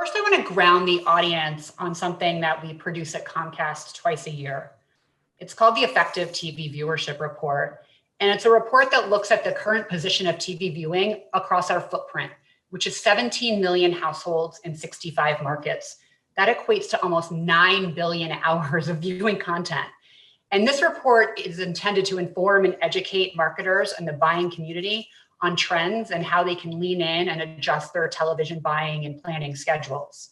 First, I want to ground the audience on something that we produce at Comcast twice a year. It's called the Effectv TV Viewership Report. And it's a report that looks at the current position of TV viewing across our footprint, which is 17 million households in 65 markets. That equates to almost 9 billion hours of viewing content. And this report is intended to inform and educate marketers and the buying community on trends and how they can lean in and adjust their television buying and planning schedules.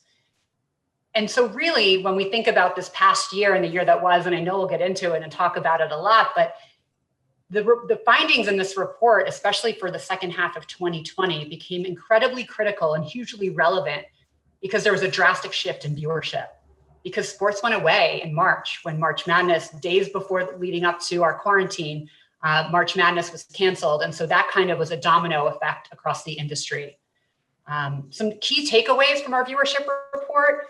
And so really, when we think about this past year and the year that was, and I know we'll get into it and talk about it a lot, but the findings in this report, especially for the second half of 2020, became incredibly critical and hugely relevant because there was a drastic shift in viewership. Because sports went away in March, when March Madness, days before leading up to our quarantine, March Madness was canceled. And so that kind of was a domino effect across the industry. Some key takeaways from our viewership report.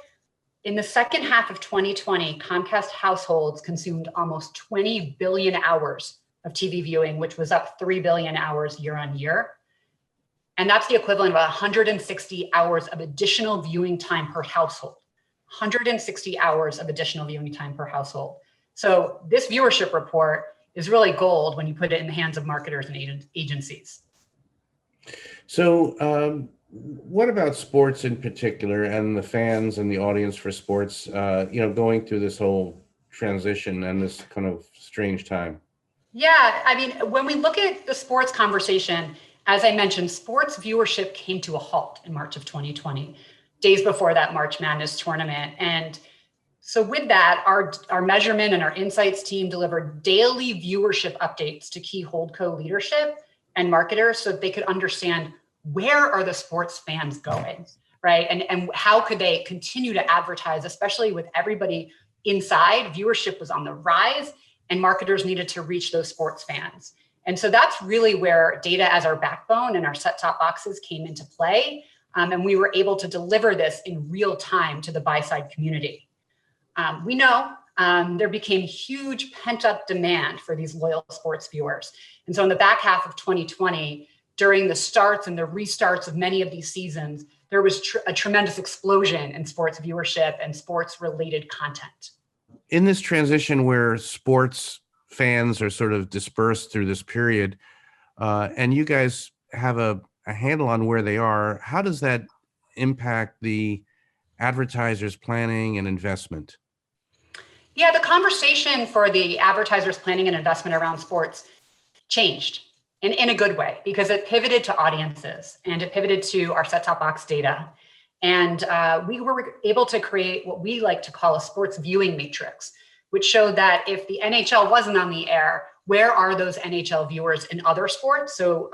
In the second half of 2020, Comcast households consumed almost 20 billion hours of TV viewing, which was up 3 billion hours year on year. And that's the equivalent of 160 hours of additional viewing time per household. 160 hours of additional viewing time per household. So this viewership report is really gold when you put it in the hands of marketers and agencies. So what about sports in particular and the fans and the audience for sports, going through this whole transition and this kind of strange time? Yeah, I mean, when we look at the sports conversation, as I mentioned, sports viewership came to a halt in March of 2020, days before that March Madness tournament. And so with that, our measurement and our insights team delivered daily viewership updates to key holdco leadership and marketers so that they could understand where are the sports fans going, right? And how could they continue to advertise, especially with everybody inside. Viewership was on the rise and marketers needed to reach those sports fans. And so that's really where data as our backbone and our set-top boxes came into play. And we were able to deliver this in real time to the buy-side community. We know there became huge pent-up demand for these loyal sports viewers. And so in the back half of 2020, during the starts and the restarts of many of these seasons, there was a tremendous explosion in sports viewership and sports-related content. In this transition where sports fans are sort of dispersed through this period, and you guys have a handle on where they are, how does that impact the advertisers' planning and investment? Yeah, the conversation for the advertisers' planning and investment around sports changed in a good way because it pivoted to audiences and it pivoted to our set-top box data. And we were able to create what we like to call a sports viewing matrix, which showed that if the NHL wasn't on the air, where are those NHL viewers in other sports? So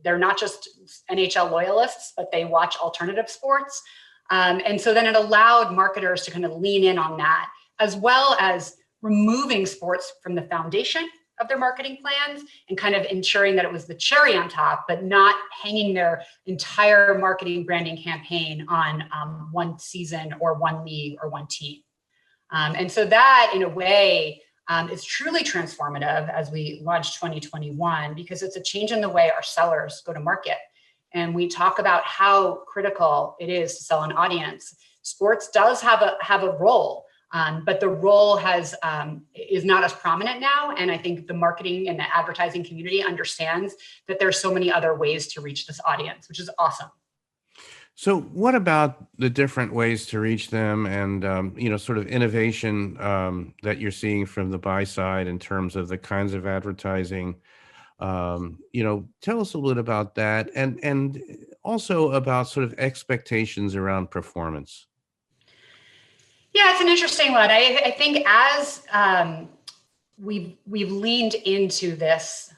they're not just NHL loyalists, but they watch alternative sports. And so then it allowed marketers to kind of lean in on that, as well as removing sports from the foundation of their marketing plans and kind of ensuring that it was the cherry on top, but not hanging their entire marketing branding campaign on one season or one league or one team. And so that, in a way, is truly transformative as we launch 2021, because it's a change in the way our sellers go to market. And we talk about how critical it is to sell an audience. Sports does have a role, but the role is not as prominent now. And I think the marketing and the advertising community understands that there's so many other ways to reach this audience, which is awesome. So what about the different ways to reach them and, sort of innovation that you're seeing from the buy side in terms of the kinds of advertising? Tell us a little bit about that and also about sort of expectations around performance. Yeah, it's an interesting one. I think as we've leaned into this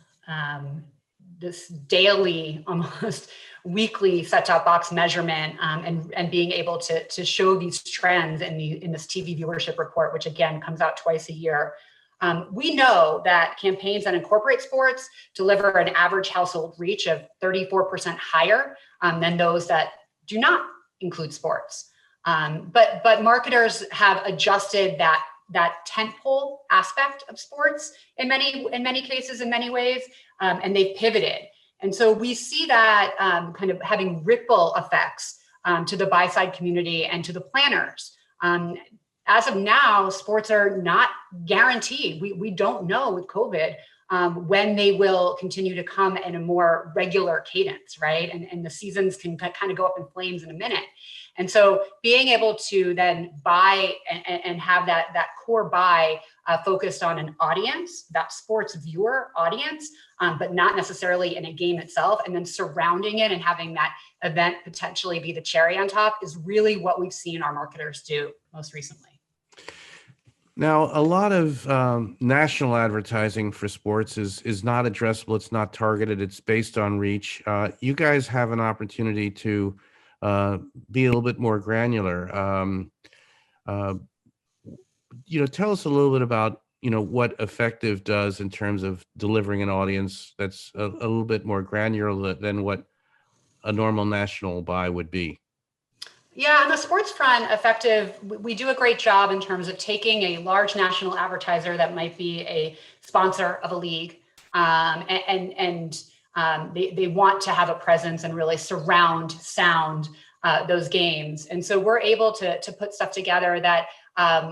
daily, almost weekly set-top box measurement and being able to show these trends in this TV viewership report, which again comes out twice a year. We know that campaigns that incorporate sports deliver an average household reach of 34% higher than those that do not include sports. But marketers have adjusted that tentpole aspect of sports in many cases, in many ways, and they've pivoted. And so we see that kind of having ripple effects to the buy side community, and to the planners. As of now, sports are not guaranteed. We don't know with COVID when they will continue to come in a more regular cadence, right? And the seasons can kind of go up in flames in a minute. And so being able to then buy and have that core buy focused on an audience, that sports viewer audience, but not necessarily in a game itself, and then surrounding it and having that event potentially be the cherry on top is really what we've seen our marketers do most recently. Now, a lot of national advertising for sports is not addressable. It's not targeted. It's based on reach. You guys have an opportunity to be a little bit more granular. Tell us a little bit about what Effectv does in terms of delivering an audience that's a little bit more granular than what a normal national buy would be. Yeah, on the sports front, Effectv, we do a great job in terms of taking a large national advertiser that might be a sponsor of a league, and they want to have a presence and really surround sound those games. And so we're able to put stuff together that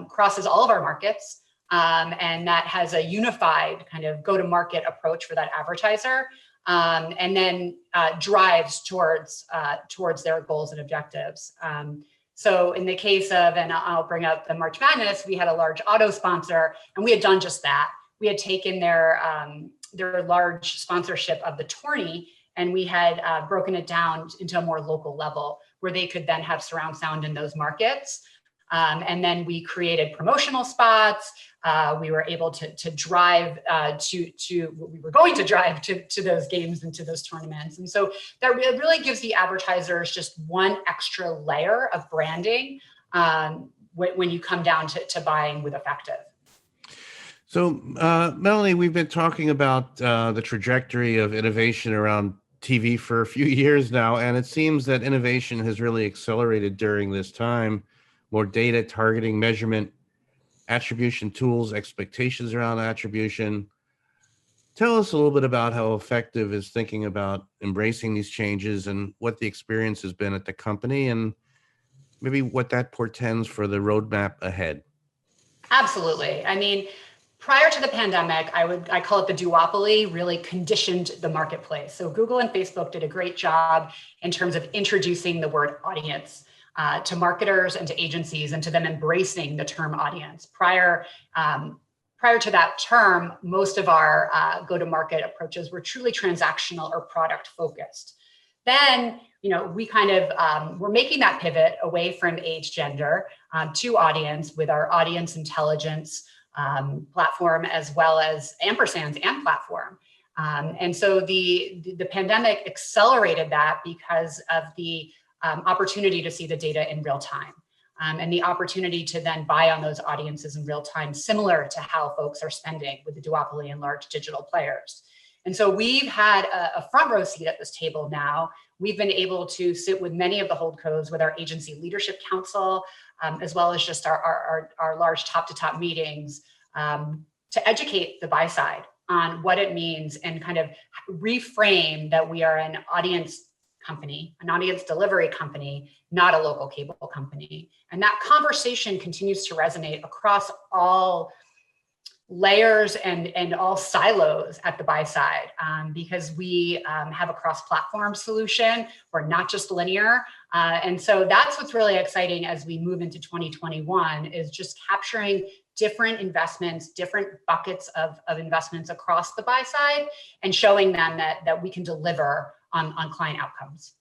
crosses all of our markets, and that has a unified kind of go-to-market approach for that advertiser. And then drives towards their goals and objectives. So in the case of, and I'll bring up the March Madness, we had a large auto sponsor, and we had done just that. We had taken their large sponsorship of the tourney, and we had broken it down into a more local level where they could then have surround sound in those markets. And then we created promotional spots. We were able to drive we were going to drive to those games and to those tournaments. And so that really gives the advertisers just one extra layer of branding when you come down to buying with Effectv. So, Melanie, we've been talking about the trajectory of innovation around TV for a few years now, and it seems that innovation has really accelerated during this time. More data, targeting, measurement, attribution tools, expectations around attribution. Tell us a little bit about how Effectv is thinking about embracing these changes and what the experience has been at the company, and maybe what that portends for the roadmap ahead. Absolutely. I mean, prior to the pandemic, I call it the duopoly, really conditioned the marketplace. So Google and Facebook did a great job in terms of introducing the word audience to marketers and to agencies, and to them embracing the term audience. Prior to that term, most of our go-to-market approaches were truly transactional or product focused. Then, we kind of were making that pivot away from age, gender to audience with our audience intelligence platform, as well as ampersands and platform. And so the pandemic accelerated that because of the opportunity to see the data in real time, and the opportunity to then buy on those audiences in real time, similar to how folks are spending with the duopoly and large digital players. And so we've had a front row seat at this table now. We've been able to sit with many of the holdcos with our agency leadership council, as well as just our large top-to-top meetings, to educate the buy side on what it means and kind of reframe that we are an audience company, an audience delivery company, not a local cable company. And that conversation continues to resonate across all layers and all silos at the buy side, because we have a cross-platform solution. We're not just linear. And so that's what's really exciting as we move into 2021, is just capturing different investments, different buckets of investments across the buy side, and showing them that we can deliver on client outcomes.